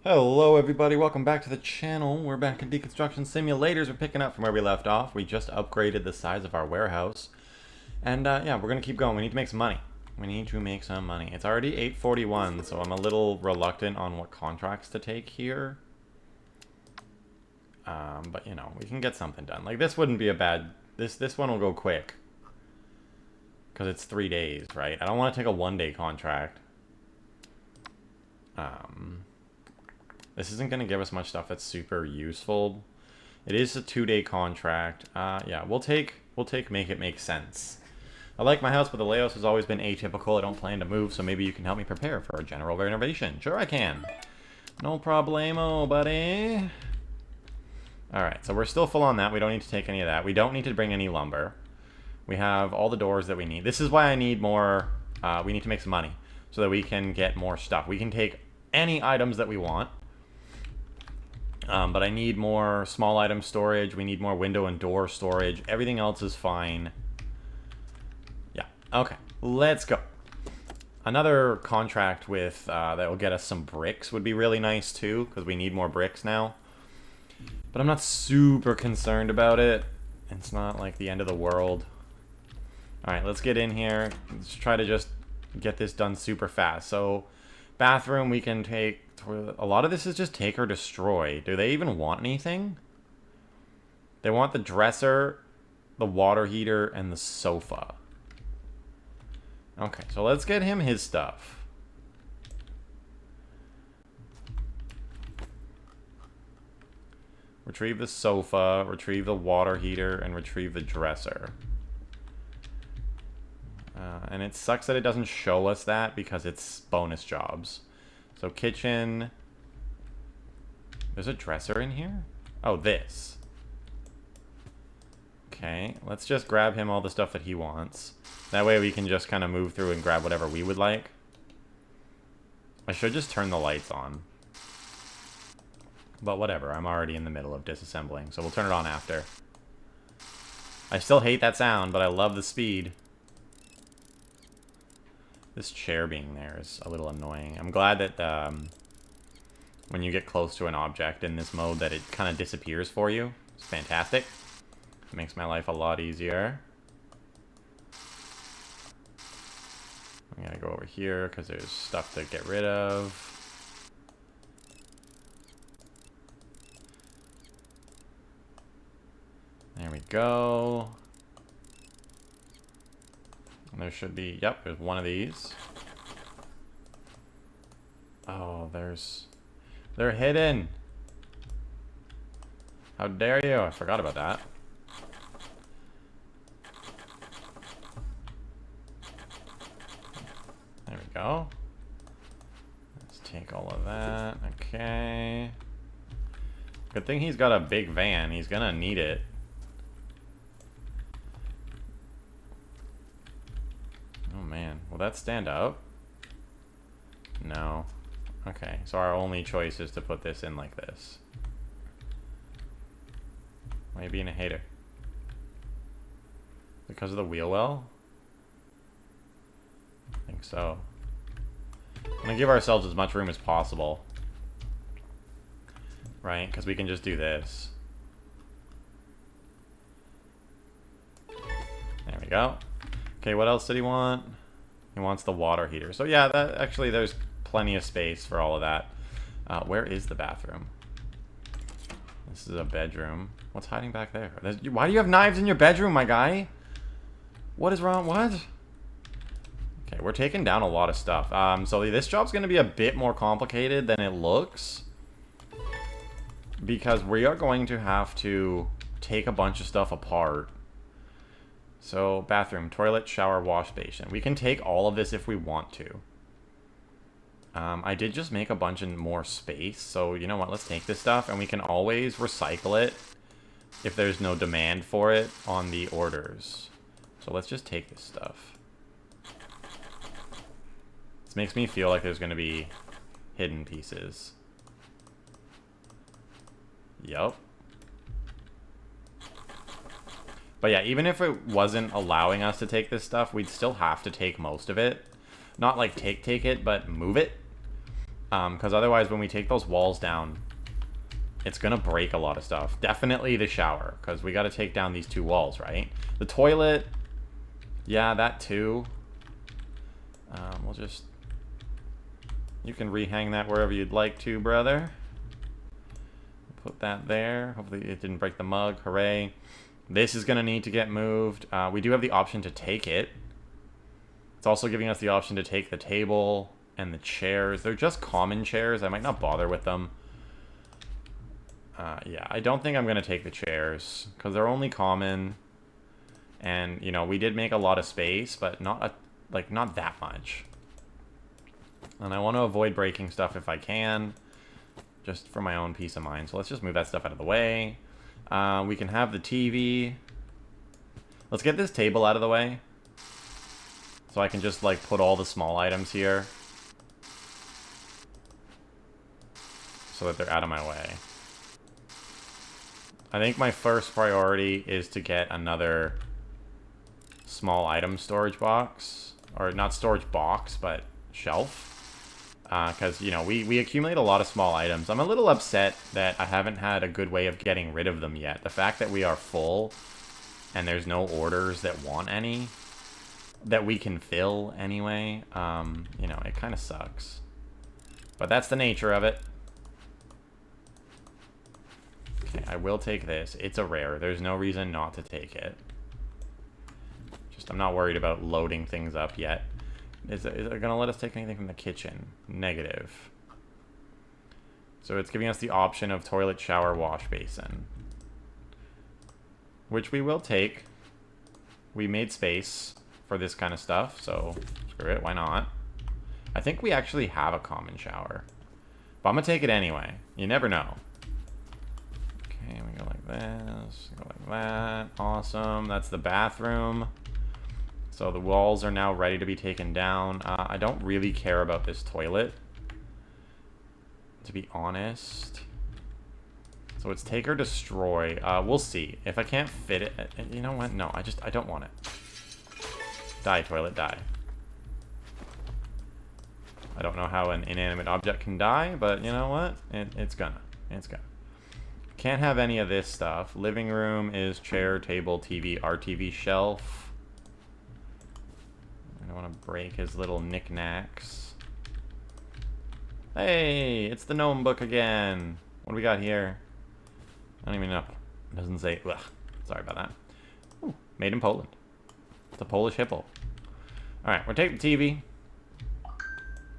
Hello everybody, welcome back to the channel. We're back in Deconstruction Simulators. We're picking up from where we left off. We just upgraded the size of our warehouse. And yeah, we're going to keep going. We need to make some money. We need to make some money. It's already 8:41, so I'm a little reluctant on what contracts to take here. But you know, we can get something done. Like this wouldn't be a bad... This one will go quick. Because it's 3 days, right? I don't want to take a 1-day contract. This isn't going to give us much stuff that's super useful. It is a 2-day contract. Yeah, we'll take make it make sense. I like my house, but the layout has always been atypical. I don't plan to move, so maybe you can help me prepare for a general renovation. Sure, I can. No problemo, buddy. Alright, so we're still full on that. We don't need to take any of that. We don't need to bring any lumber. We have all the doors that we need. This is why I need more... we need to make some money so that we can get more stuff. We can take any items that we want. But I need more small item storage. We need more window and door storage. Everything else is fine. Yeah. Okay. Let's go. Another contract with that will get us some bricks would be really nice too, because we need more bricks now. But I'm not super concerned about it. It's not like the end of the world. Alright, let's get in here. Let's try to just get this done super fast. So, bathroom we can take... A lot of this is just take or destroy. Do they even want anything? They want the dresser, the water heater, and the sofa. Okay, so let's get him his stuff. Retrieve the sofa, retrieve the water heater, and retrieve the dresser. And it sucks that it doesn't show us that because it's bonus jobs. So kitchen. There's a dresser in here? Oh, this. Okay, let's just grab him all the stuff that he wants. That way we can just kind of move through and grab whatever we would like. I should just turn the lights on. But whatever, I'm already in the middle of disassembling, so we'll turn it on after. I still hate that sound, but I love the speed. This chair being there is a little annoying. I'm glad that when you get close to an object in this mode that it kind of disappears for you. It's fantastic. It makes my life a lot easier. I'm gonna go over here because there's stuff to get rid of. There we go. There should be, yep, there's one of these. Oh, they're hidden. How dare you? I forgot about that. There we go. Let's take all of that. Okay. Good thing he's got a big van. He's gonna need it. Will that stand up? No. Okay, so our only choice is to put this in like this. Why are you being a hater? Because of the wheel well? I think so. I'm gonna give ourselves as much room as possible. Right? Because we can just do this. There we go. Okay, what else did he want? He wants the water heater. So yeah, that actually there's plenty of space for all of that. Where is the bathroom? This is a bedroom. What's hiding back there? Why do you have knives in your bedroom, my guy? What is wrong? What? Okay, we're taking down a lot of stuff. So this job's going to be a bit more complicated than it looks. Because we are going to have to take a bunch of stuff apart. So, bathroom, toilet, shower, wash basin. We can take all of this if we want to. I did just make a bunch of more space, so you know what, let's take this stuff, and we can always recycle it if there's no demand for it on the orders. So let's just take this stuff. This makes me feel like there's going to be hidden pieces. Yup. But yeah, even if it wasn't allowing us to take this stuff, we'd still have to take most of it. Not like take it, but move it. Because otherwise, when we take those walls down, it's going to break a lot of stuff. Definitely the shower, because we got to take down these 2 walls, right? The toilet, yeah, that too. We'll just... You can rehang that wherever you'd like to, brother. Put that there. Hopefully it didn't break the mug. Hooray. This is going to need to get moved. We do have the option to take it. It's also giving us the option to take the table and the chairs. They're just common chairs. I might not bother with them. Yeah, I don't think I'm going to take the chairs because they're only common. And, you know, we did make a lot of space, but not that much. And I want to avoid breaking stuff if I can, just for my own peace of mind. So let's just move that stuff out of the way. We can have the TV. Let's get this table out of the way. So I can just, like, put all the small items here. So that they're out of my way. I think my first priority is to get another small item storage box. Or not storage box, but shelf. Because, you know, we accumulate a lot of small items. I'm a little upset that I haven't had a good way of getting rid of them yet. The fact that we are full and there's no orders that want any, that we can fill anyway, you know, it kind of sucks. But that's the nature of it. Okay, I will take this. It's a rare. There's no reason not to take it. Just, I'm not worried about loading things up yet. Is it going to let us take anything from the kitchen? Negative. So it's giving us the option of toilet, shower, wash basin. Which we will take. We made space for this kind of stuff, so screw it, why not? I think we actually have a common shower. But I'm going to take it anyway. You never know. Okay, we go like this, go like that. Awesome, that's the bathroom. So the walls are now ready to be taken down. I don't really care about this toilet, to be honest. So it's take or destroy. We'll see. If I can't fit it, you know what? No, I don't want it. Die, toilet, die. I don't know how an inanimate object can die, but you know what? It's gonna. Can't have any of this stuff. Living room is chair, table, TV, RTV shelf. I don't want to break his little knickknacks. Hey, it's the gnome book again. What do we got here? I don't even know. It doesn't say. Ugh, sorry about that. Ooh, made in Poland. It's a Polish hippo. Alright, we'll take the TV.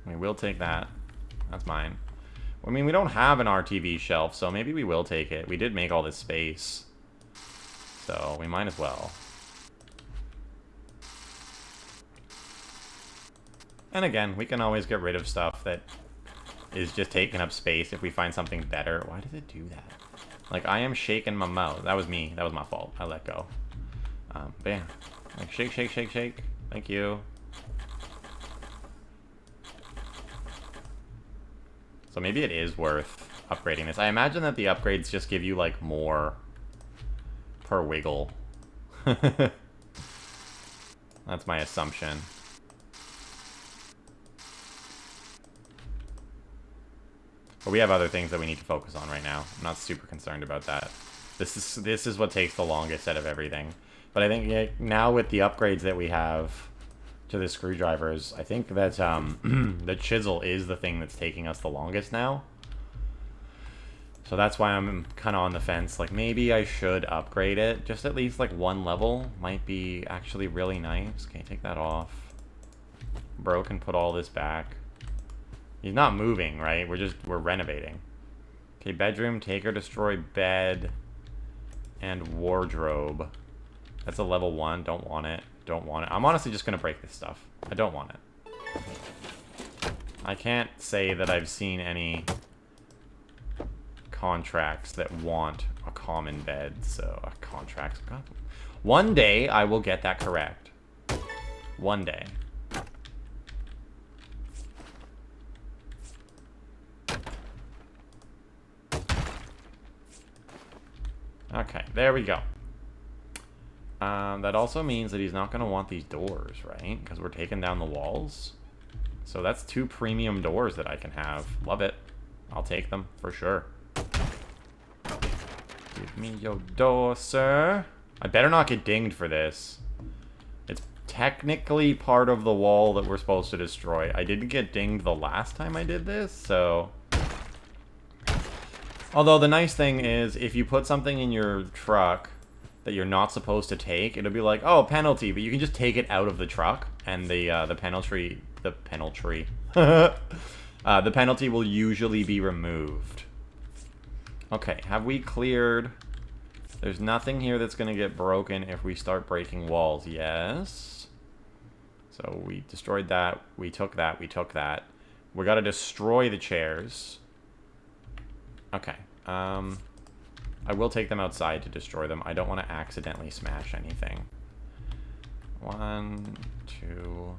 We will take that. That's mine. I mean, we don't have an RTV shelf, so maybe we will take it. We did make all this space. So, we might as well. And again, we can always get rid of stuff that is just taking up space if we find something better. Why does it do that? Like, I am shaking my mouth. That was me. That was my fault. I let go. But yeah. Like, shake, shake, shake, shake. Thank you. So maybe it is worth upgrading this. I imagine that the upgrades just give you, like, more per wiggle. That's my assumption. But we have other things that we need to focus on right now. I'm not super concerned about that. This is what takes the longest out of everything. But I think yeah, now with the upgrades that we have to the screwdrivers, I think that the chisel is the thing that's taking us the longest now. So that's why I'm kind of on the fence. Like, maybe I should upgrade it. Just at least, like, one level might be actually really nice. Okay, take that off. Bro can put all this back. He's not moving, right? We're renovating. Okay, bedroom, take or destroy bed, and wardrobe. That's a level 1. Don't want it. Don't want it. I'm honestly just going to break this stuff. I don't want it. I can't say that I've seen any contracts that want a common bed, so contracts. God. One day I will get that correct. One day. Okay, there we go. That also means that he's not going to want these doors, right? Because we're taking down the walls. So that's 2 premium doors that I can have. Love it. I'll take them, for sure. Give me your door, sir. I better not get dinged for this. It's technically part of the wall that we're supposed to destroy. I didn't get dinged the last time I did this, so... Although the nice thing is, if you put something in your truck that you're not supposed to take, it'll be like, oh, penalty, but you can just take it out of the truck, and the penalty... The penalty will usually be removed. Okay, have we cleared... There's nothing here that's going to get broken if we start breaking walls. Yes. So we destroyed that. We took that. We took that. We got to destroy the chairs. Okay. I will take them outside to destroy them. I don't want to accidentally smash anything. 1, 2,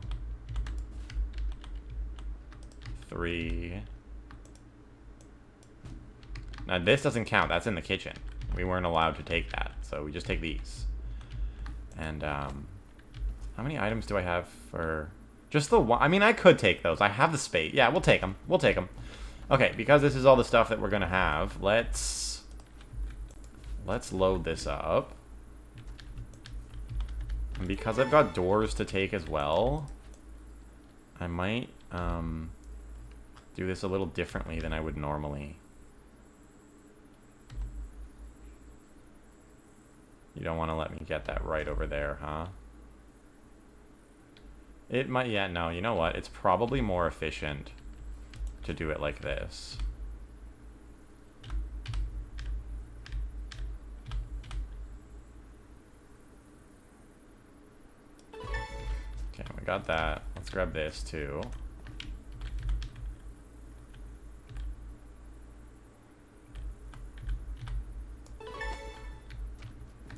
3. Now this doesn't count. That's in the kitchen. We weren't allowed to take that, so we just take these. And, how many items do I have for... Just the one... I mean, I could take those. I have the space. Yeah, we'll take them. We'll take them. Okay, because this is all the stuff that we're gonna have, let's load this up. And because I've got doors to take as well, I might, do this a little differently than I would normally. You don't want to let me get that right over there, huh? It might, yeah, no, you know what? It's probably more efficient to do it like this. Okay, we got that. Let's grab this too.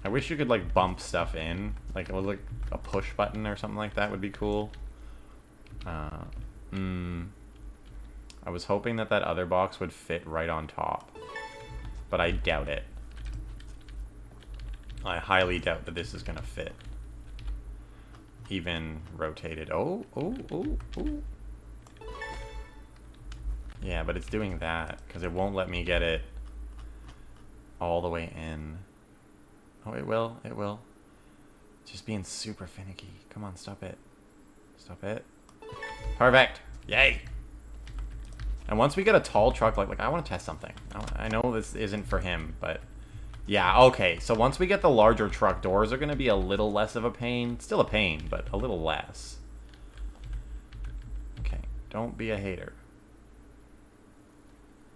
I wish you could, like, bump stuff in. Like, it was like a push button or something like that would be cool. I was hoping that that other box would fit right on top. But I doubt it. I highly doubt that this is going to fit. Even rotated. Oh. Yeah, but it's doing that because it won't let me get it all the way in. Oh, it will. It will. Just being super finicky. Come on, stop it. Stop it. Perfect. Yay. And once we get a tall truck, like I want to test something. I know this isn't for him, but yeah, okay. So once we get the larger truck, doors are going to be a little less of a pain. Still a pain, but a little less. Okay. Don't be a hater.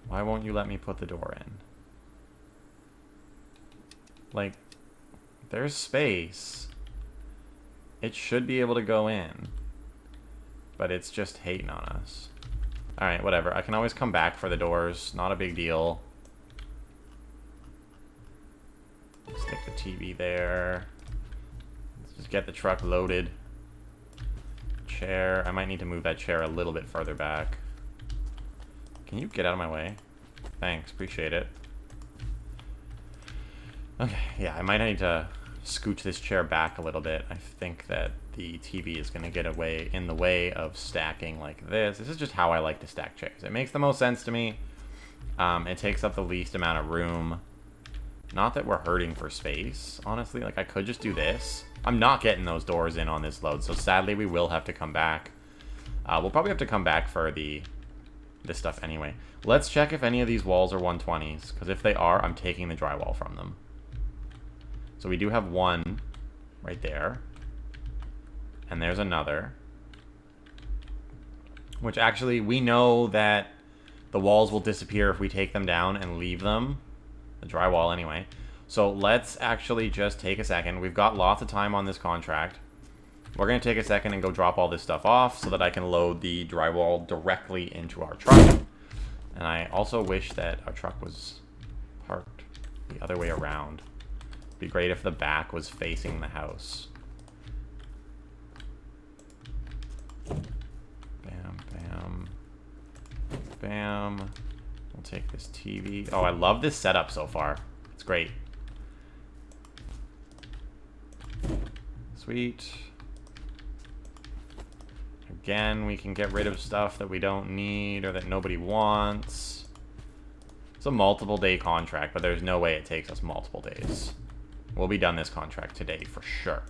Why won't you let me put the door in? Like, there's space. It should be able to go in. But it's just hating on us. Alright, whatever. I can always come back for the doors. Not a big deal. Stick the TV there. Let's just get the truck loaded. Chair. I might need to move that chair a little bit further back. Can you get out of my way? Thanks. Appreciate it. Okay, yeah, I might need to scooch this chair back a little bit. I think that the TV is going to get in the way of stacking like this. This is just how I like to stack chairs. It makes the most sense to me. It takes up the least amount of room. Not that we're hurting for space, honestly. Like, I could just do this. I'm not getting those doors in on this load, so sadly we will have to come back. We'll probably have to come back for this stuff anyway. Let's check if any of these walls are 120s, because if they are, I'm taking the drywall from them. So we do have one right there. And there's another. Which actually, we know that the walls will disappear if we take them down and leave them. The drywall anyway. So let's actually just take a second. We've got lots of time on this contract. We're going to take a second and go drop all this stuff off so that I can load the drywall directly into our truck. And I also wish that our truck was parked the other way around. Be great if the back was facing the house. Bam, bam, bam. We'll take this TV. Oh, I love this setup so far. It's great. Sweet. Again, we can get rid of stuff that we don't need or that nobody wants. It's a multiple day contract, but there's no way it takes us multiple days. We'll be done this contract today for sure.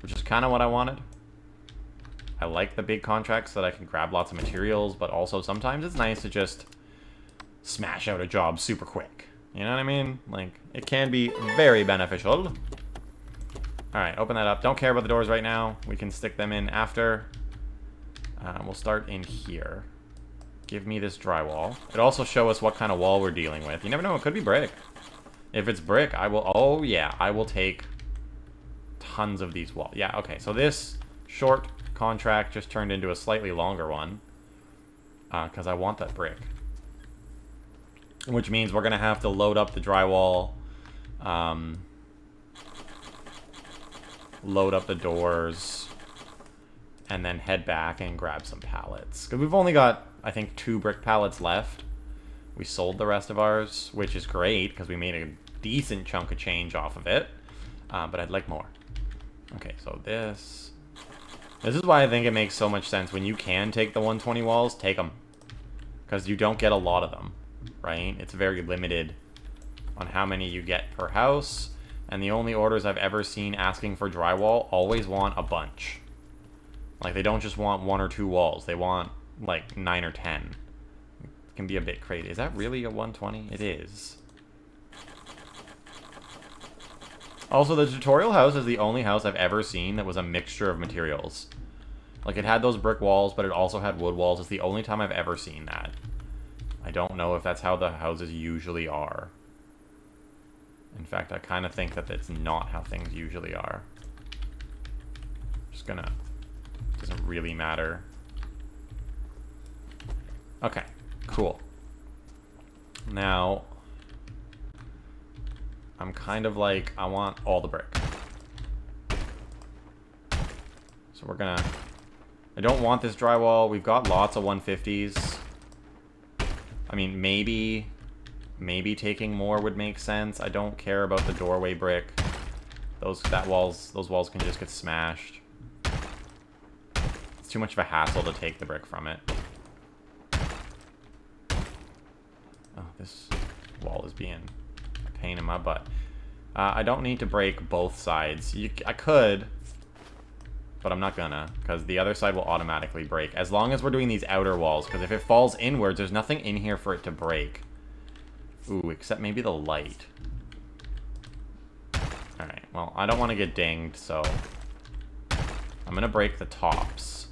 Which is kind of what I wanted. I like the big contracts so that I can grab lots of materials, but also sometimes it's nice to just smash out a job super quick. You know what I mean? Like, it can be very beneficial. Alright, open that up. Don't care about the doors right now. We can stick them in after. We'll start in here. Give me this drywall. It'll also show us what kind of wall we're dealing with. You never know, it could be brick. If it's brick, I will... Oh, yeah, I will take tons of these walls. Yeah, okay, so this short contract just turned into a slightly longer one. Because I want that brick. Which means we're going to have to load up the drywall. Load up the doors. And then head back and grab some pallets. Because we've only got, I think, 2 brick pallets left. We sold the rest of ours, which is great, because we made a decent chunk of change off of it. But I'd like more. Okay, so this... This is why I think it makes so much sense. When you can take the 120 walls, take them. Because you don't get a lot of them, right? It's very limited on how many you get per house. And the only orders I've ever seen asking for drywall always want a bunch. Like, they don't just want 1 or 2 walls. They want, like, 9 or 10. It can be a bit crazy. Is that really a 120? It is. Also, the tutorial house is the only house I've ever seen that was a mixture of materials. Like, it had those brick walls, but it also had wood walls. It's the only time I've ever seen that. I don't know if that's how the houses usually are. In fact, I kind of think that that's not how things usually are. Just gonna... Doesn't really matter. Okay, cool. Now, I'm kind of like, I want all the brick. So we're gonna... I don't want this drywall. We've got lots of 150s. I mean, maybe taking more would make sense. I don't care about the doorway brick. Those walls can just get smashed. It's too much of a hassle to take the brick from it. Oh, this wall is being a pain in my butt. I don't need to break both sides. I could, but I'm not gonna, because the other side will automatically break. As long as we're doing these outer walls, because if it falls inwards, there's nothing in here for it to break. Ooh, except maybe the light. Alright, well, I don't want to get dinged, so I'm gonna break the tops.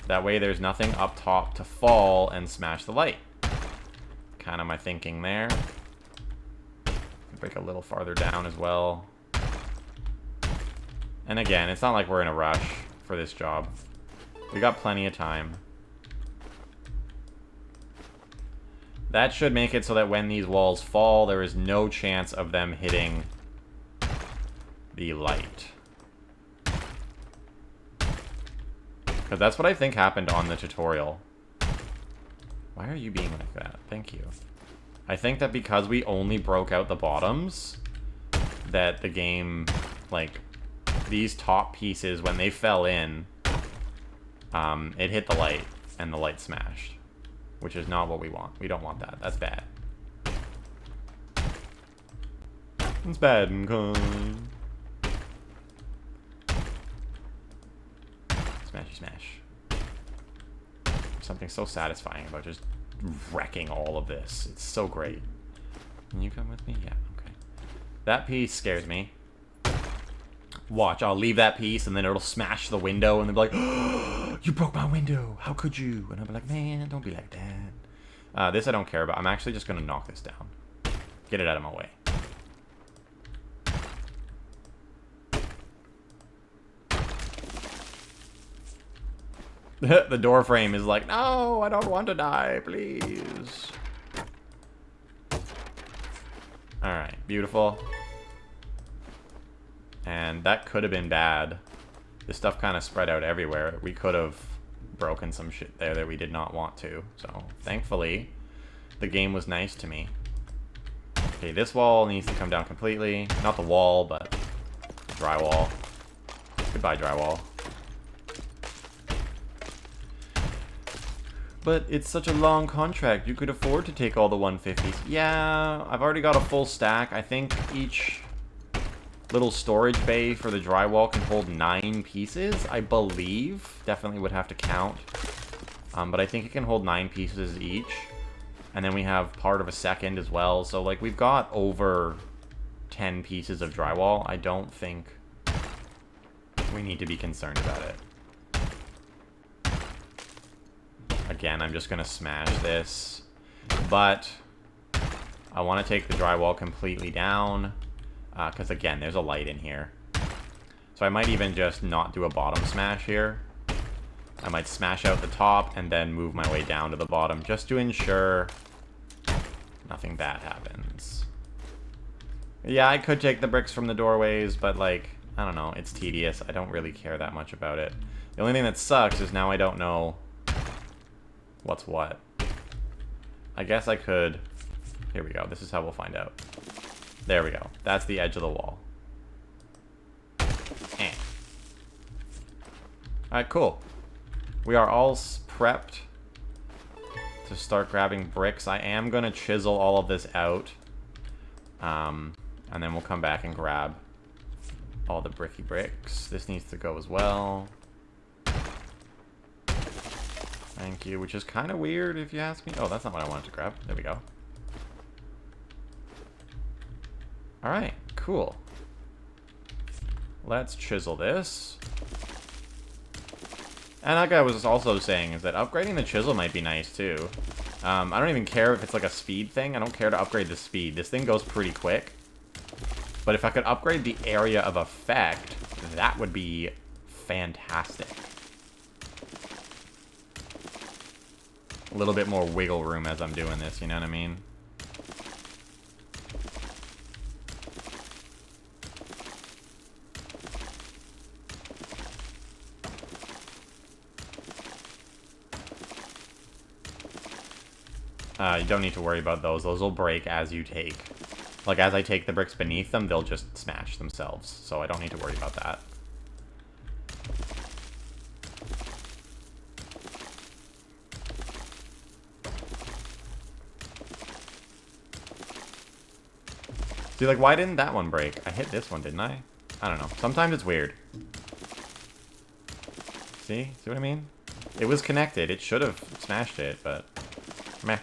That way there's nothing up top to fall and smash the light. Kind of my thinking there. Break a little farther down as well. And again, it's not like we're in a rush for this job. We got plenty of time. That should make it so that when these walls fall, there is no chance of them hitting the light. Because that's what I think happened on the tutorial. Why are you being like that? Thank you. I think that because we only broke out the bottoms, that the game, like, these top pieces, when they fell in, it hit the light, and the light smashed. Which is not what we want. We don't want that. That's bad. It's bad and kind. Smashy smash. Something so satisfying about just wrecking all of this. It's so great. Can you come with me? Yeah, okay. That piece scares me. Watch, I'll leave that piece and then it'll smash the window and they'll be like, oh, you broke my window. How could you? And I'll be like, man, don't be like that. This I don't care about. I'm actually just going to knock this down. Get it out of my way. The door frame is like, no, I don't want to die, please. Alright, beautiful. And that could have been bad. This stuff kind of spread out everywhere. We could have broken some shit there that we did not want to. So, thankfully, the game was nice to me. Okay, this wall needs to come down completely. Not the wall, but the drywall. Goodbye, drywall. But it's such a long contract, you could afford to take all the 150s. Yeah, I've already got a full stack. I think each little storage bay for the drywall can hold 9 pieces, I believe. Definitely would have to count. But I think it can hold 9 pieces each. And then we have part of a second as well. So, like, we've got over 10 pieces of drywall. I don't think we need to be concerned about it. Again, I'm just going to smash this. But I want to take the drywall completely down. Because, again, there's a light in here. So I might even just not do a bottom smash here. I might smash out the top and then move my way down to the bottom just to ensure nothing bad happens. Yeah, I could take the bricks from the doorways, but, like, I don't know. It's tedious. I don't really care that much about it. The only thing that sucks is now I don't know what's what. I guess I could... Here we go. This is how we'll find out. There we go. That's the edge of the wall. Alright, cool. We are all prepped to start grabbing bricks. I am going to chisel all of this out. And then we'll come back and grab all the bricky bricks. This needs to go as well. Thank you, which is kind of weird if you ask me. Oh, that's not what I wanted to grab. There we go. Alright, cool. Let's chisel this. And like I was also saying, is that upgrading the chisel might be nice too. I don't even care if it's like a speed thing. I don't care to upgrade the speed. This thing goes pretty quick. But if I could upgrade the area of effect, that would be fantastic. A little bit more wiggle room as I'm doing this, you know what I mean? You don't need to worry about those. Those will break as you take. Like, as I take the bricks beneath them, they'll just smash themselves. So I don't need to worry about that. See, like, why didn't that one break? I hit this one, didn't I? I don't know. Sometimes it's weird. See? See what I mean? It was connected. It should have smashed it, but... meh.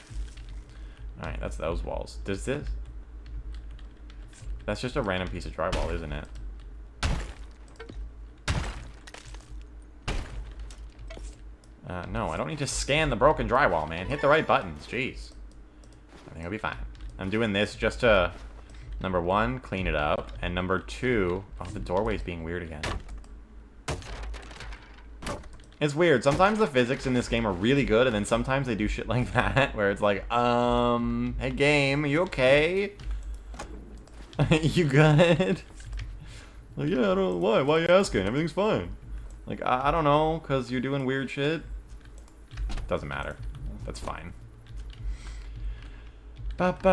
Alright, that's those walls. Does this... That's just a random piece of drywall, isn't it? No, I don't need to scan the broken drywall, man. Hit the right buttons. Jeez. I think I'll be fine. I'm doing this just to... Number 1, clean it up. And number 2... Oh, the doorway's being weird again. It's weird. Sometimes the physics in this game are really good, and then sometimes they do shit like that, where it's like, hey game, are you okay? You good? Like, yeah, I don't know. Why? Why are you asking? Everything's fine. Like, I don't know, because you're doing weird shit. Doesn't matter. That's fine. Take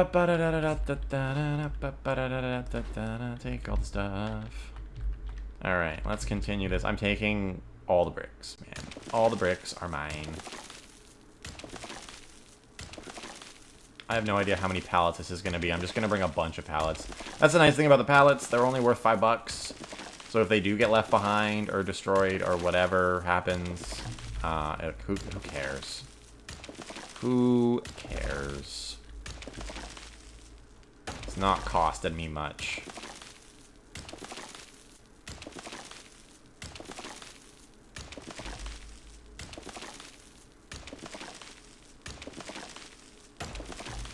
all the stuff. Alright, let's continue this. I'm taking... all the bricks, man. All the bricks are mine. I have no idea how many pallets this is going to be. I'm just going to bring a bunch of pallets. That's the nice thing about the pallets. They're only worth $5. So if they do get left behind or destroyed or whatever happens, who cares? Who cares? It's not costing me much.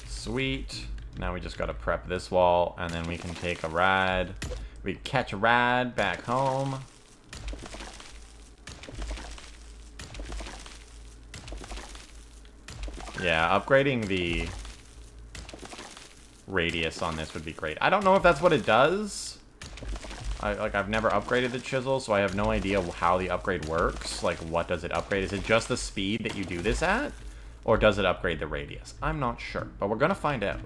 Sweet. Now we just gotta prep this wall, and then we can take a ride. We catch a ride back home. Yeah, upgrading the radius on this would be great. I don't know if that's what it does. I've never upgraded the chisel, so I have no idea how the upgrade works. Like, what does it upgrade? Is it just the speed that you do this at? Or does it upgrade the radius? I'm not sure, but we're going to find out.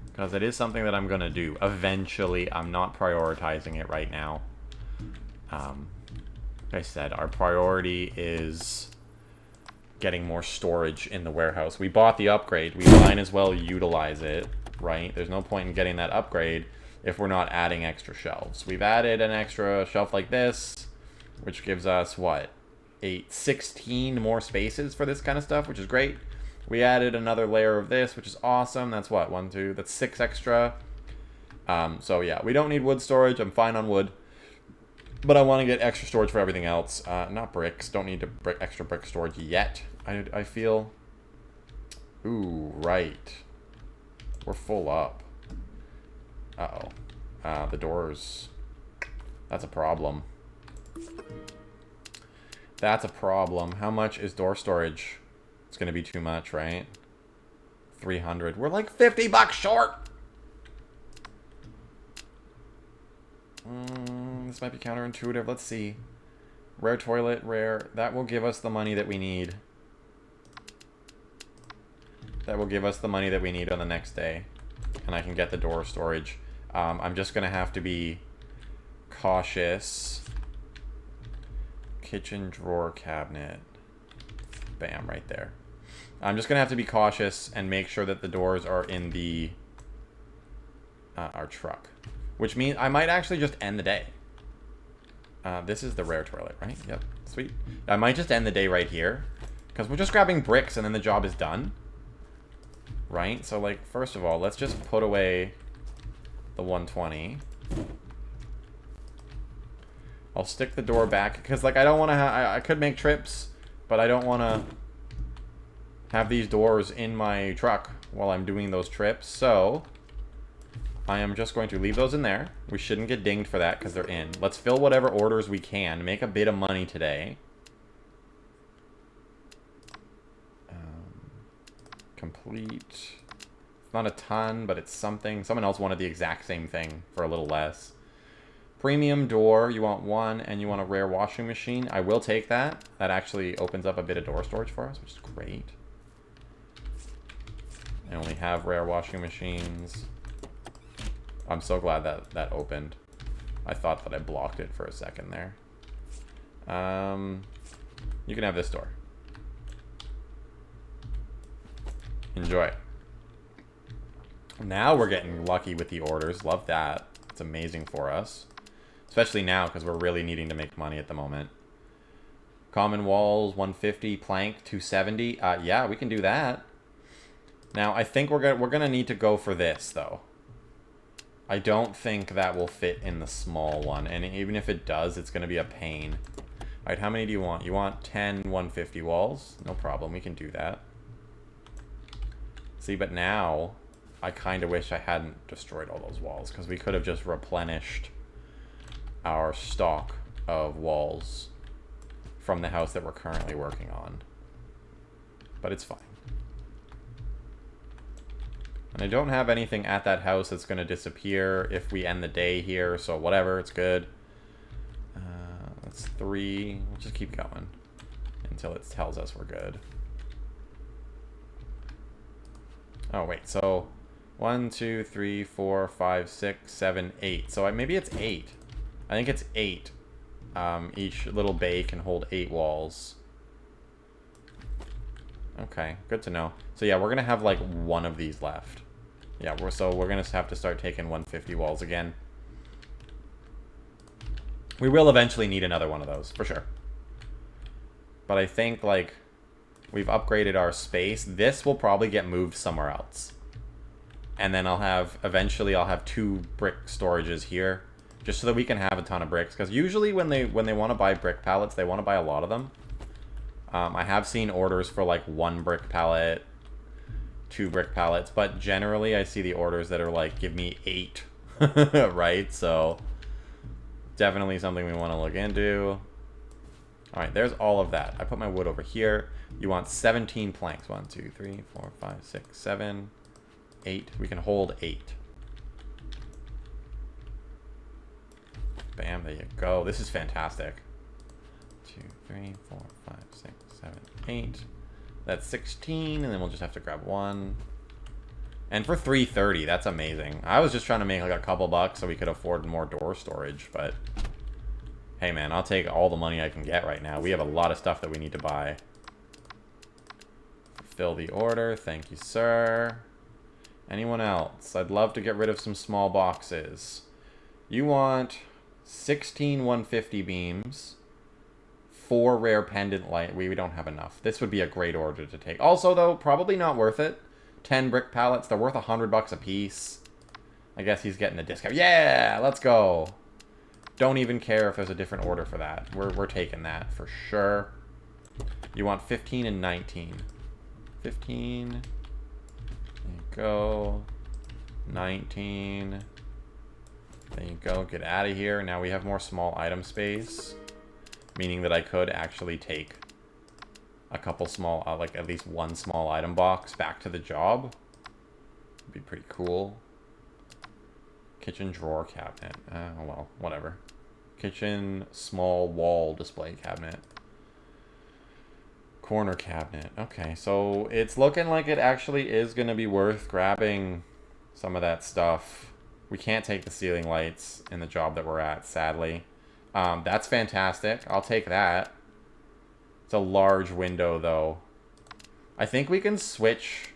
Because it is something that I'm going to do. Eventually, I'm not prioritizing it right now. Like I said, our priority is getting more storage in the warehouse. We bought the upgrade. We might as well utilize it, right? There's no point in getting that upgrade if we're not adding extra shelves. We've added an extra shelf like this, which gives us, what, 16 more spaces for this kind of stuff, which is great. We added another layer of this, which is awesome. That's what, 1, 2, that's 6 extra. So yeah, we don't need wood storage. I'm fine on wood. But I want to get extra storage for everything else. Not bricks. Don't need extra brick storage yet, I feel. Ooh, right. We're full up. Uh-oh. The doors. That's a problem. That's a problem. How much is door storage? It's going to be too much, right? 300. We're like 50 bucks short! This might be counterintuitive. Let's see. Rare toilet, rare. That will give us the money that we need. That will give us the money that we need on the next day. And I can get the door storage. I'm just going to have to be cautious. Kitchen drawer cabinet. Bam, right there. I'm just going to have to be cautious and make sure that the doors are in the our truck. Which means I might actually just end the day. This is the rare toilet, right? Yep, sweet. I might just end the day right here. Because we're just grabbing bricks and then the job is done. Right? So, like, first of all, let's just put away the 120. I'll stick the door back. Because, like, I don't want to I could make trips. But I don't want to have these doors in my truck while I'm doing those trips. So I am just going to leave those in there. We shouldn't get dinged for that because they're in. Let's fill whatever orders we can. Make a bit of money today. Complete. Not a ton, but it's something. Someone else wanted the exact same thing for a little less. Premium door. You want one, and you want a rare washing machine. I will take that. That actually opens up a bit of door storage for us, which is great. I only have rare washing machines. I'm so glad that that opened. I thought that I blocked it for a second there. You can have this door. Enjoy. Now we're getting lucky with the orders. Love that. It's amazing for us. Especially now, because we're really needing to make money at the moment. Common walls, 150. Plank, 270. Yeah, we can do that. Now, I think we're gonna need to go for this, though. I don't think that will fit in the small one. And even if it does, it's going to be a pain. Alright, how many do you want? You want 10 150 walls? No problem, we can do that. See, but now, I kind of wish I hadn't destroyed all those walls. Because we could have just replenished our stock of walls from the house that we're currently working on. But it's fine. And I don't have anything at that house that's going to disappear if we end the day here, so whatever, it's good. That's 3. We'll just keep going until it tells us we're good. Oh, wait, so 1, 2, 3, 4, 5, 6, 7, 8. So maybe it's 8. I think it's 8. Each little bay can hold 8 walls. Okay, good to know. So yeah, we're going to have like one of these left. Yeah, we're going to have to start taking 150 walls again. We will eventually need another one of those, for sure. But I think, like, we've upgraded our space. This will probably get moved somewhere else. And then eventually I'll have 2 brick storages here. Just so that we can have a ton of bricks. Because usually when they want to buy brick pallets, they want to buy a lot of them. I have seen orders for like 1 brick pallet, 2 brick pallets, but generally I see the orders that are like, give me 8, right? So definitely something we want to look into. All right, there's all of that. I put my wood over here. You want 17 planks. 1, 2, 3, 4, 5, 6, 7, 8. We can hold 8. Bam, there you go. This is fantastic. 2, 3, 4, 5, 6, 7, 8. That's 16, and then we'll just have to grab 1. And for 330, that's amazing. I was just trying to make like a couple bucks so we could afford more door storage, but hey man, I'll take all the money I can get right now. We have a lot of stuff that we need to buy. Fill the order. Thank you, sir. Anyone else? I'd love to get rid of some small boxes. You want 16 150 beams, 4 rare pendant light. We don't have enough. This would be a great order to take. Also, though, probably not worth it. 10 brick pallets. They're worth $100 a piece. I guess he's getting a discount. Yeah, let's go. Don't even care if there's a different order for that. We're taking that for sure. You want 15 and 19. 15. There you go. 19. There you go. Get out of here. Now we have more small item space. Meaning that I could actually take a couple small, like at least one small item box back to the job. Would be pretty cool. Kitchen drawer cabinet. Oh well, whatever. Kitchen small wall display cabinet. Corner cabinet. Okay, so it's looking like it actually is going to be worth grabbing some of that stuff. We can't take the ceiling lights in the job that we're at, sadly. That's fantastic. I'll take that. It's a large window, though. I think we can switch.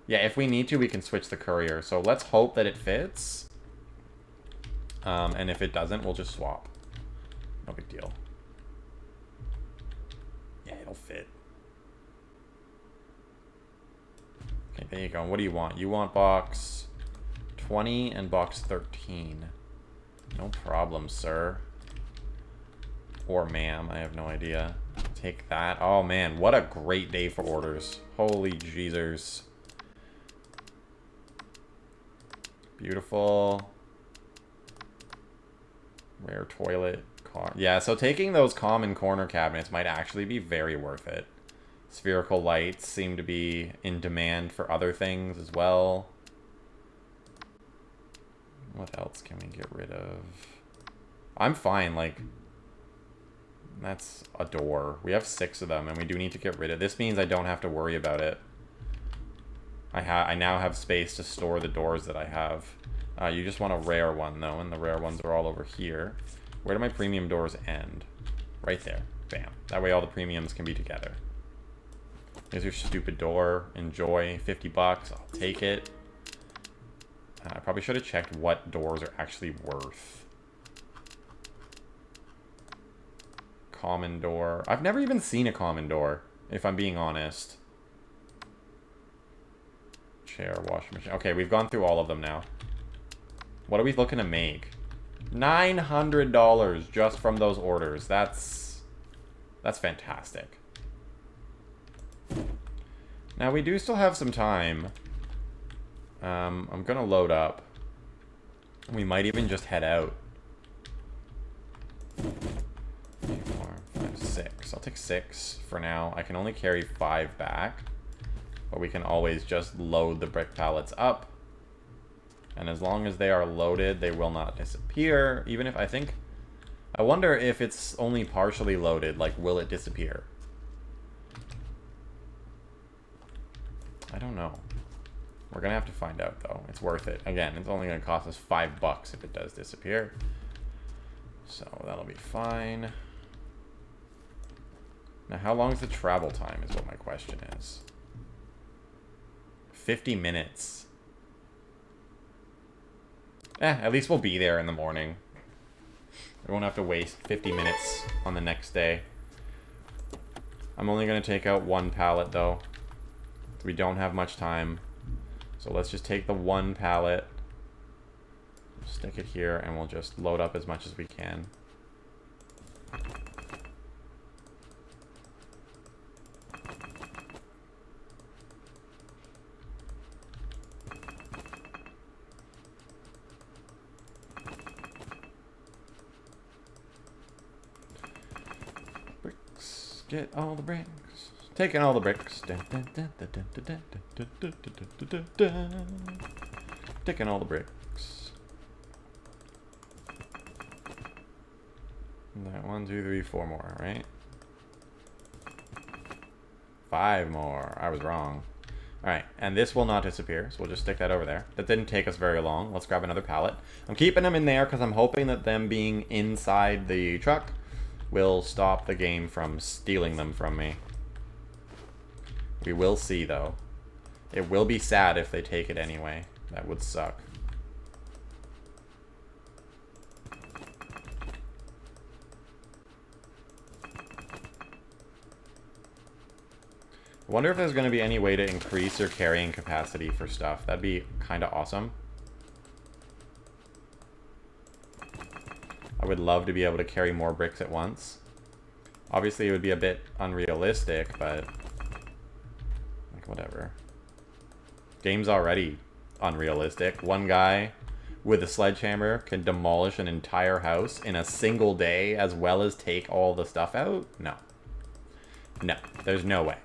Yeah, if we need to, we can switch the courier. So let's hope that it fits. And if it doesn't, we'll just swap. No big deal. Yeah, it'll fit. Okay, there you go. What do you want? You want box 20 and box 13. No problem, sir. Or ma'am, I have no idea. Take that. Oh man, what a great day for orders. Holy jeezers. Beautiful. Rare toilet. Yeah, so taking those common corner cabinets might actually be very worth it. Spherical lights seem to be in demand for other things as well. What else can we get rid of? I'm fine, like... That's a door. We have 6 of them, and we do need to get rid of... This means I don't have to worry about it. I now have space to store the doors that I have. You just want a rare one, though, and the rare ones are all over here. Where do my premium doors end? Right there. Bam. That way all the premiums can be together. Here's your stupid door. Enjoy. $50. I'll take it. I probably should have checked what doors are actually worth. Common door. I've never even seen a common door, if I'm being honest. Chair, washing machine. Okay, we've gone through all of them now. What are we looking to make? $900 just from those orders. That's fantastic. Now, we do still have some time. I'm gonna load up. We might even just head out. 3, 4, 5, 6. I'll take 6 for now. I can only carry 5 back. But we can always just load the brick pallets up. And as long as they are loaded, they will not disappear. Even if I wonder if it's only partially loaded, like, will it disappear? I don't know. We're gonna have to find out, though. It's worth it. Again, it's only gonna cost us $5 if it does disappear. So that'll be fine. Now, how long is the travel time is what my question is. 50 minutes. At least we'll be there in the morning. We won't have to waste 50 minutes on the next day. I'm only going to take out 1 pallet, though. We don't have much time. So let's just take the 1 pallet. Stick it here, and we'll just load up as much as we can. Get all the bricks. Taking all the bricks. Taking all the bricks. That 1, 2, 3, 4 more, right? 5 more. I was wrong. Alright, and this will not disappear, so we'll just stick that over there. That didn't take us very long. Let's grab another pallet. I'm keeping them in there because I'm hoping that them being inside the truck will stop the game from stealing them from me. We will see, though. It will be sad if they take it anyway. That would suck. I wonder if there's going to be any way to increase your carrying capacity for stuff. That'd be kind of awesome. I would love to be able to carry more bricks at once. Obviously, it would be a bit unrealistic, but... like, whatever. Game's already unrealistic. One guy with a sledgehammer can demolish an entire house in a single day as well as take all the stuff out? No. No. There's no way.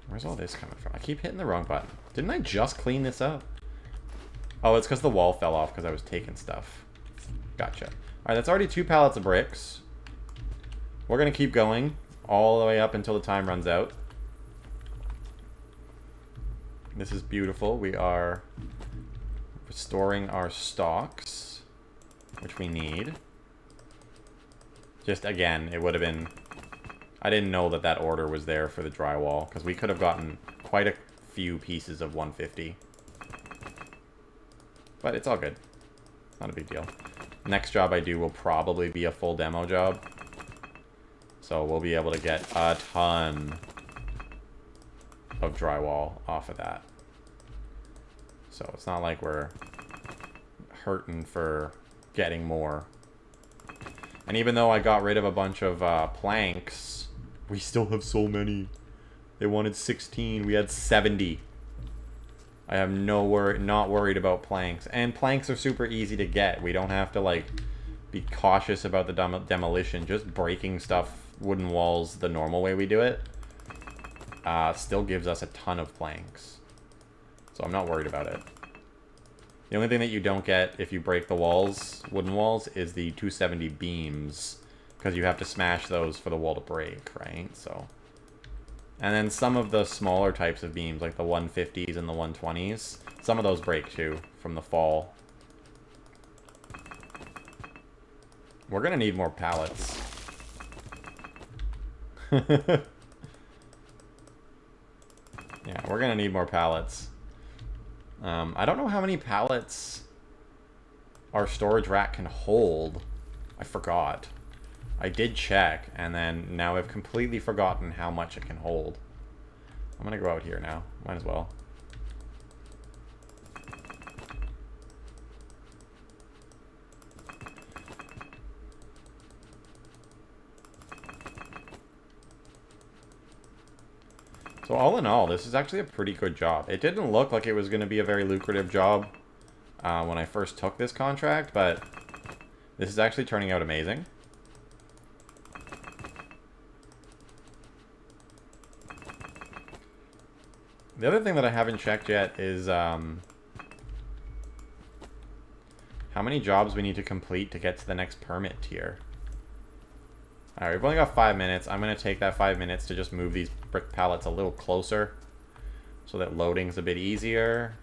Where's all this coming from? I keep hitting the wrong button. Didn't I just clean this up? Oh, it's because the wall fell off because I was taking stuff. Gotcha. Alright, that's already 2 pallets of bricks. We're going to keep going all the way up until the time runs out. This is beautiful. We are restoring our stocks, which we need. Just, again, it would have been... I didn't know that that order was there for the drywall, because we could have gotten quite a few pieces of 150. But it's all good. Not a big deal. Next job I do will probably be a full demo job. So we'll be able to get a ton of drywall off of that. So it's not like we're hurting for getting more. And even though I got rid of a bunch of planks... we still have so many. They wanted 16. We had 70. I have not worried about planks. And planks are super easy to get. We don't have to, like, be cautious about the demolition. Just breaking stuff, wooden walls, the normal way we do it, still gives us a ton of planks. So I'm not worried about it. The only thing that you don't get if you break the walls, wooden walls, is the 270 beams. Because you have to smash those for the wall to break, right? So, and then some of the smaller types of beams, like the 150s and the 120s, some of those break too from the fall. We're gonna need more pallets. Yeah, we're gonna need more pallets. I don't know how many pallets our storage rack can hold. I forgot. I did check, and then now I've completely forgotten how much it can hold. I'm gonna go out here now. Might as well. So all in all, this is actually a pretty good job. It didn't look like it was going to be a very lucrative job when I first took this contract, but this is actually turning out amazing. The other thing that I haven't checked yet is how many jobs we need to complete to get to the next permit tier. Alright, we've only got 5 minutes. I'm going to take that 5 minutes to just move these brick pallets a little closer so that loading's a bit easier.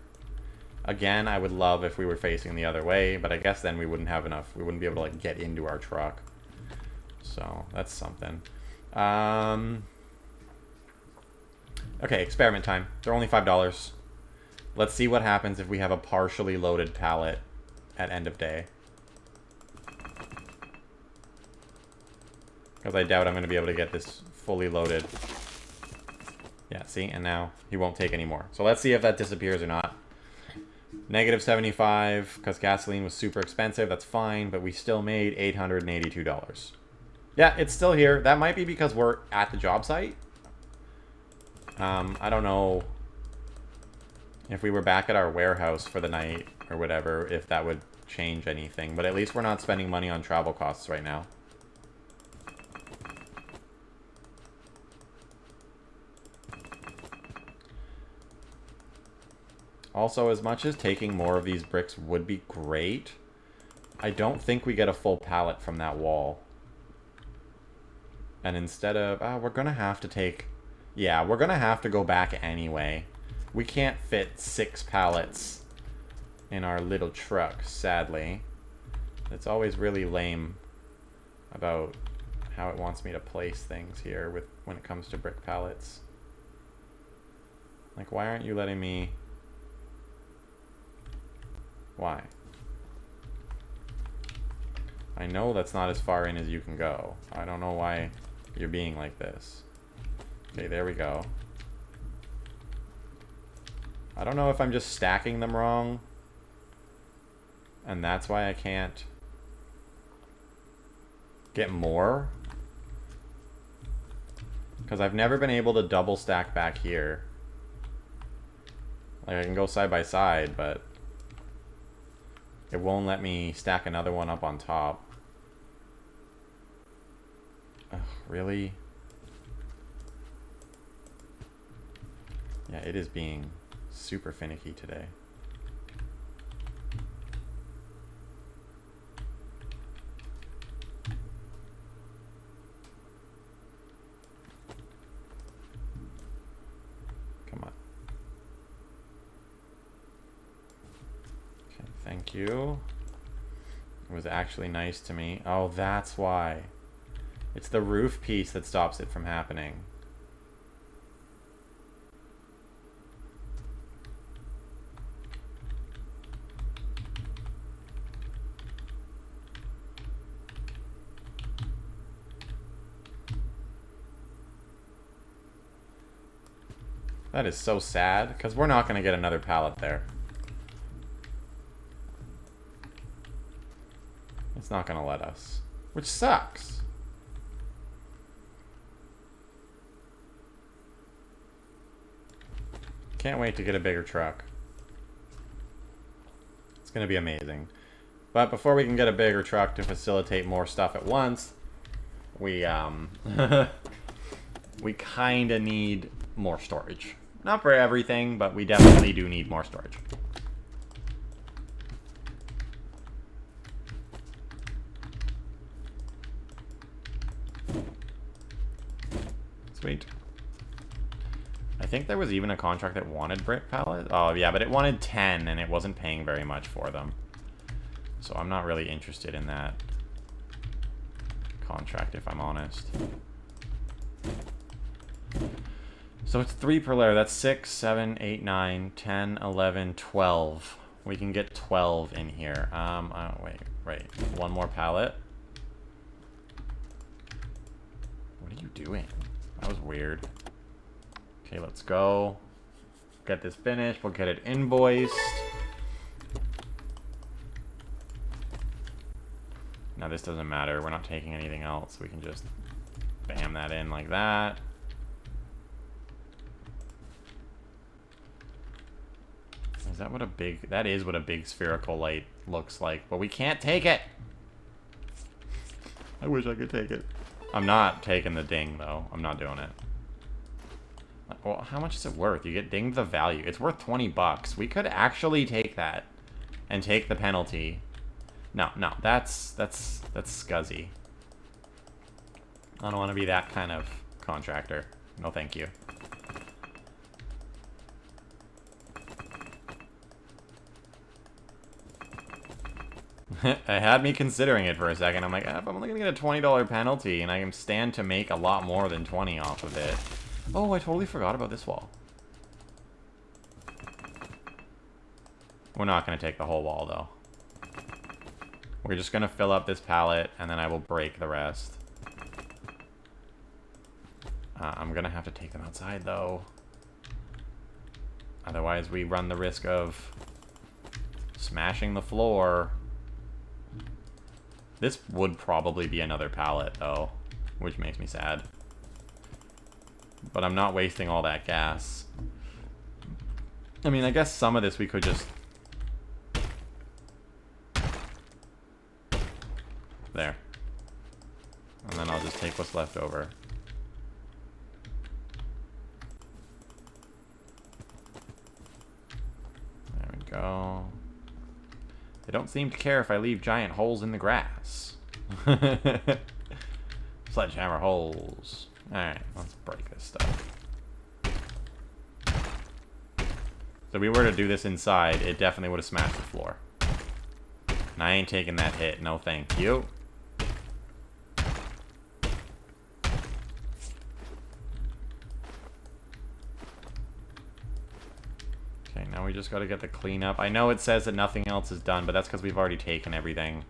Again, I would love if we were facing the other way, but I guess then we wouldn't have enough. We wouldn't be able to, like, get into our truck. So, that's something. Okay, experiment time. They're only $5. Let's see what happens if we have a partially loaded pallet at end of day. Because I doubt I'm going to be able to get this fully loaded. Yeah, see? And now he won't take any more. So let's see if that disappears or not. Negative 75, because gasoline was super expensive. That's fine, but we still made $882. Yeah, it's still here. That might be because we're at the job site. I don't know if we were back at our warehouse for the night or whatever, if that would change anything. But at least we're not spending money on travel costs right now. Also, as much as taking more of these bricks would be great, I don't think we get a full pallet from that wall. And instead of... we're going to have to take... Yeah, we're going to have to go back anyway. We can't fit 6 pallets in our little truck, sadly. It's always really lame about how it wants me to place things here with when it comes to brick pallets. Like, why aren't you letting me... Why? I know that's not as far in as you can go. I don't know why you're being like this. Okay, there we go. I don't know if I'm just stacking them wrong, and that's why I can't get more. Because I've never been able to double stack back here. Like, I can go side by side, but it won't let me stack another one up on top. Ugh, really? Yeah, it is being super finicky today. Come on. Okay, thank you. It was actually nice to me. Oh, that's why. It's the roof piece that stops it from happening. That is so sad, because we're not going to get another pallet there. It's not going to let us, which sucks. Can't wait to get a bigger truck. It's going to be amazing. But before we can get a bigger truck to facilitate more stuff at once, we we kind of need more storage. Not for everything, but we definitely do need more storage. Sweet. I think there was even a contract that wanted brick pallets. Oh, yeah, but it wanted 10, and it wasn't paying very much for them. So I'm not really interested in that contract, if I'm honest. So it's 3 per layer. That's 6, 7, 8, 9, 10, 11, 12. We can get 12 in here. Wait. One more pallet. What are you doing? That was weird. Okay, let's go. Get this finished. We'll get it invoiced. Now this doesn't matter. We're not taking anything else. We can just bam that in like that. Is that what a big... That is what a big spherical light looks like. But we can't take it! I wish I could take it. I'm not taking the ding, though. I'm not doing it. Well, how much is it worth? You get dinged the value. It's worth 20 bucks. We could actually take that and take the penalty. No, that's scuzzy. I don't want to be that kind of contractor. No, thank you. It had me considering it for a second. I'm like, if I'm only gonna get a $20 penalty and I can stand to make a lot more than 20 off of it. Oh, I totally forgot about this wall. We're not gonna take the whole wall though. We're just gonna fill up this pallet and then I will break the rest. I'm gonna have to take them outside though. Otherwise we run the risk of smashing the floor. This would probably be another pallet, though, which makes me sad. But I'm not wasting all that gas. I mean, I guess some of this we could just... There. And then I'll just take what's left over. There we go. They don't seem to care if I leave giant holes in the grass. Sledgehammer holes. Alright, let's break this stuff. So if we were to do this inside, it definitely would have smashed the floor. And I ain't taking that hit. No thank you. now we just got to get the cleanup. I know it says that nothing else is done, but that's because we've already taken everything.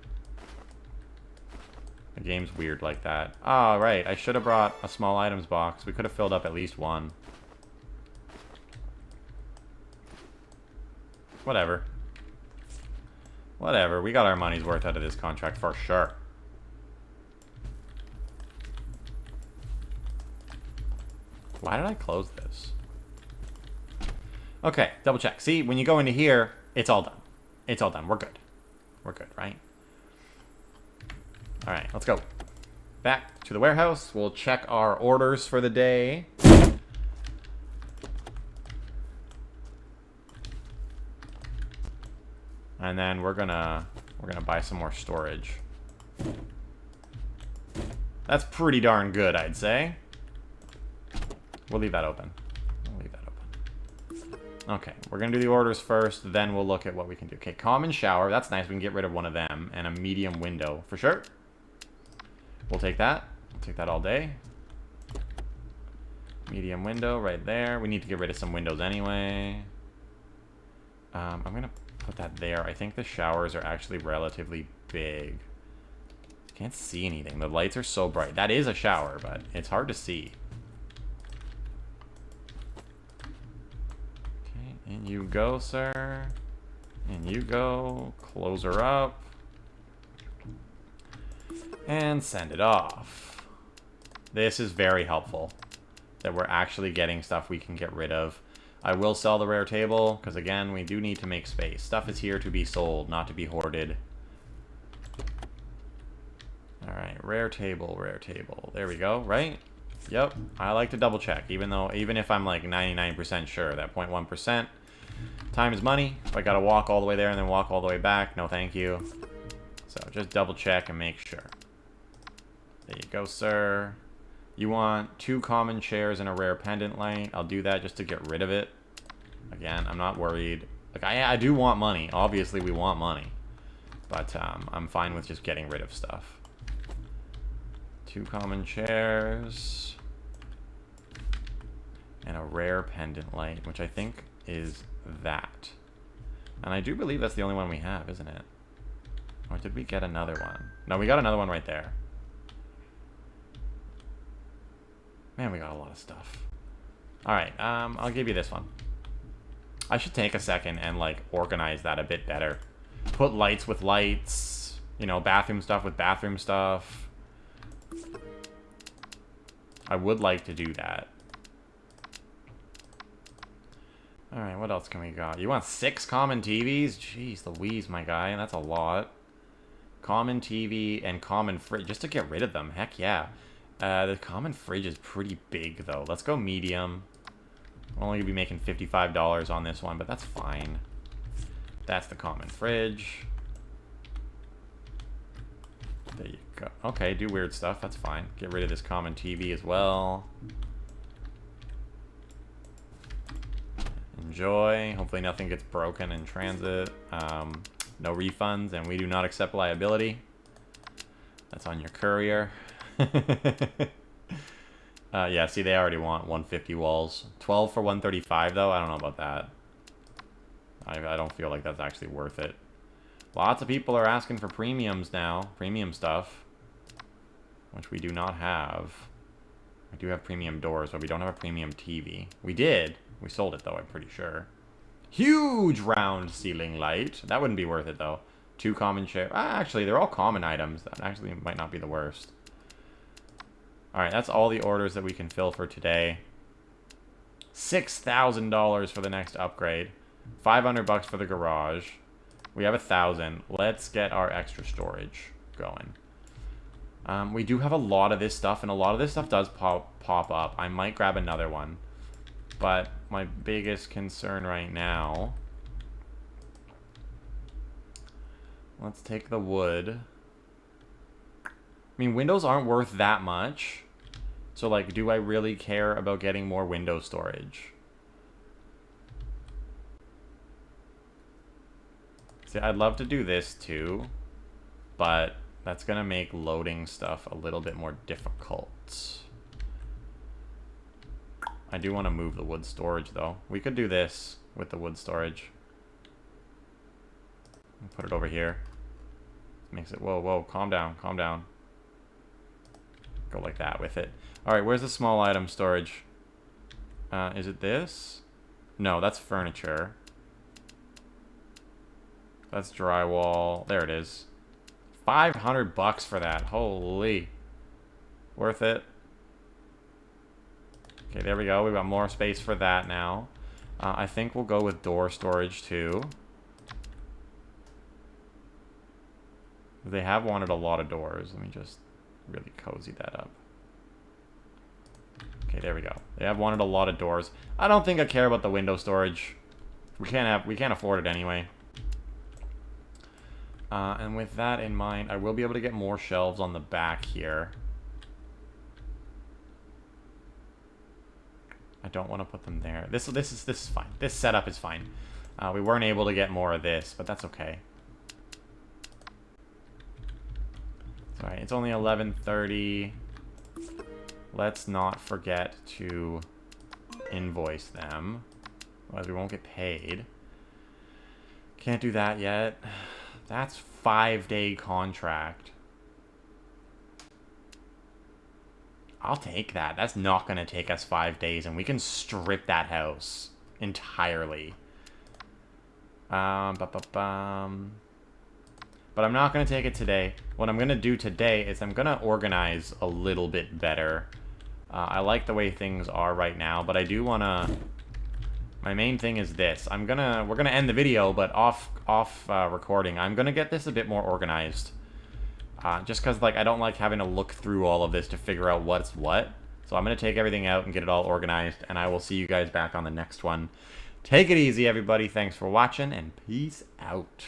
The game's weird like that. Oh, right. I should have brought a small items box. We could have filled up at least one. Whatever. Whatever. We got our money's worth out of this contract for sure. Why did I close this? Okay, double check. See, when you go into here, it's all done. It's all done. We're good. We're good, right? Alright, let's go. Back to the warehouse. We'll check our orders for the day. And then we're gonna buy some more storage. That's pretty darn good, I'd say. We'll leave that open. We'll leave that open. Okay, we're gonna do the orders first, then we'll look at what we can do. Okay, common shower. That's nice. We can get rid of one of them. And a medium window, for sure. We'll take that. We'll take that all day. Medium window right there. We need to get rid of some windows anyway. I'm gonna put that there. I think the showers are actually relatively big. Can't see anything. The lights are so bright. That is a shower, but it's hard to see. Okay, in you go, sir. In you go. Close her up. And send it off. This is very helpful. That we're actually getting stuff we can get rid of. I will sell the rare table, because again, we do need to make space. Stuff is here to be sold, not to be hoarded. Alright, rare table, rare table. There we go, right? Yep, I like to double check, even if I'm like 99% sure. That 0.1%. Time is money. If I gotta walk all the way there and then walk all the way back, no thank you. So just double check and make sure. There you go, sir. You want 2 common chairs and a rare pendant light. I'll do that just to get rid of it. Again, I'm not worried. Like, I do want money. Obviously, we want money. But I'm fine with just getting rid of stuff. 2 common chairs. And a rare pendant light, which I think is that. And I do believe that's the only one we have, isn't it? Or did we get another one? No, we got another one right there. Man, we got a lot of stuff. Alright, I'll give you this one. I should take a second and, like, organize that a bit better. Put lights with lights. You know, bathroom stuff with bathroom stuff. I would like to do that. Alright, what else can we got? You want 6 common TVs? Jeez Louise, my guy. That's a lot. Common TV and common fridge. Just to get rid of them. Heck yeah. The common fridge is pretty big, though. Let's go medium. We're only going to be making $55 on this one, but that's fine. That's the common fridge. There you go. Okay, do weird stuff. That's fine. Get rid of this common TV as well. Enjoy. Hopefully nothing gets broken in transit. No refunds, and we do not accept liability. That's on your courier. Yeah, see, they already want 150 walls. 12 for 135, though? I don't know about that. I don't feel like that's actually worth it. Lots of people are asking for premiums now. Premium stuff. Which we do not have. We do have premium doors, but we don't have a premium TV. We did. We sold it, though, I'm pretty sure. Huge round ceiling light. That wouldn't be worth it, though. 2 common chairs. Actually, they're all common items. That actually might not be the worst. Alright, that's all the orders that we can fill for today. $6,000 for the next upgrade. $500 for the garage. We have 1,000. Let's get our extra storage going. We do have a lot of this stuff, and a lot of this stuff does pop up. I might grab another one. But my biggest concern right now... Let's take the wood. I mean, windows aren't worth that much. So, like, do I really care about getting more window storage? See, I'd love to do this too, but that's going to make loading stuff a little bit more difficult. I do want to move the wood storage, though. We could do this. with the wood storage. Put it over here. Makes it, whoa, calm down, calm down. Go like that with it. Alright, where's the small item storage? Is it this? No, that's furniture. That's drywall. There it is. 500 bucks for that. Holy. Worth it. Okay, there we go. We've got more space for that now. I think we'll go with door storage too. They have wanted a lot of doors. Let me just really cozy that up. Okay, there we go. They have wanted a lot of doors. I don't think I care about the window storage. We can't afford it anyway. And with that in mind, I will be able to get more shelves on the back here. I don't want to put them there. This is fine. This setup is fine. We weren't able to get more of this, but that's okay. Alright, it's only 11:30. Let's not forget to invoice them. Otherwise we won't get paid. Can't do that yet. That's 5-day contract. I'll take that. That's not going to take us 5 days, and we can strip that house entirely. But I'm not going to take it today. What I'm going to do today is I'm going to organize a little bit better. I like the way things are right now, but I do want to... My main thing is this. We're gonna end the video, but off recording. I'm gonna get this a bit more organized. Just because like I don't like having to look through all of this to figure out what's what. So I'm gonna take everything out and get it all organized, and I will see you guys back on the next one. Take it easy, everybody. Thanks for watching, and peace out.